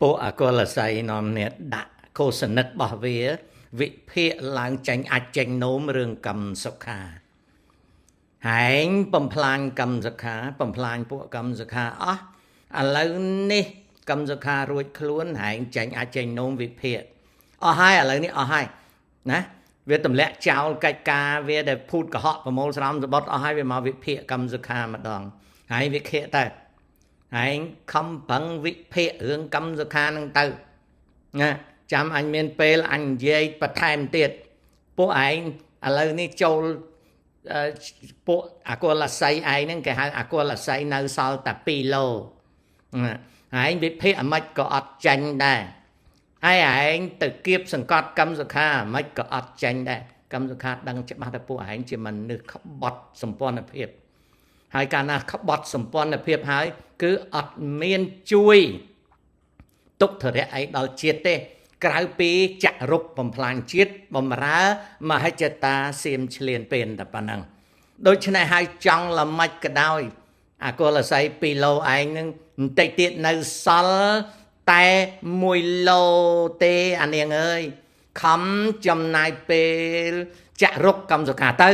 ពួកអកុលស័យនាំនេះដាក់កុសនិតរបស់វាវិភាគឡើងចេញអាចចេញនោមរឿងកម្មសុខាហែងបំផ្លាញកម្មសុខាបំផ្លាញពួកកម្មសុខាអស់ឥឡូវនេះកម្មសុខារួចខ្លួនហែងចេញអាចចេញនោមវិភាគអស់ហើយឥឡូវនេះអស់ហើយណាវាទម្លាក់ចោលកិច្ចការវាដែលភូតកុហកប្រមូលស្រោមសបុតអស់ហើយវាមកវិភាគកម្មសុខាម្ដងហើយវិភាគទៅហើយខំប្រឹងវិភាគរឿងកម្មសុខានឹងទៅណាចាំអញមានពេលអញនិយាយបន្ថែមទៀតពួកឯងឥឡូវនេះចូលពួកអកុលស័យឯងហ្នឹងគេហៅអកុលស័យនៅសល់តែ2ឡូឯងវិភាគអាម៉េចក៏អត់ចាញ់ដែរហើយឯងទៅគៀបសង្កត់កម្មសុខាអាម៉េចក៏អត់ចាញ់ដែរកម្មសុខាដឹងច្បាស់ថាពួកឯងជាមនុស្សក្បត់សម្ព័ន្ធភាពហើយកាលណាក្បត់សម្ព័ន្ធភាពហើយគឺអត់មានជួយទុក្ខធរៈអីដល់ជាតិទេក្រៅពីចរុកបំផ្លាញជាតិបំរើមហិច្ឆតាសៀមឆ្លៀនពេលតែប៉ុណ្ណឹងដូច្នេះហើយចង់ល្មិចក៏ដោយអកុលស័យ2ឡូឯងនឹងបន្តិចទៀតនៅសល់តែ1ឡូទេអានាងអើយខំចំណាយពេលចរុកកម្មសុខាទៅ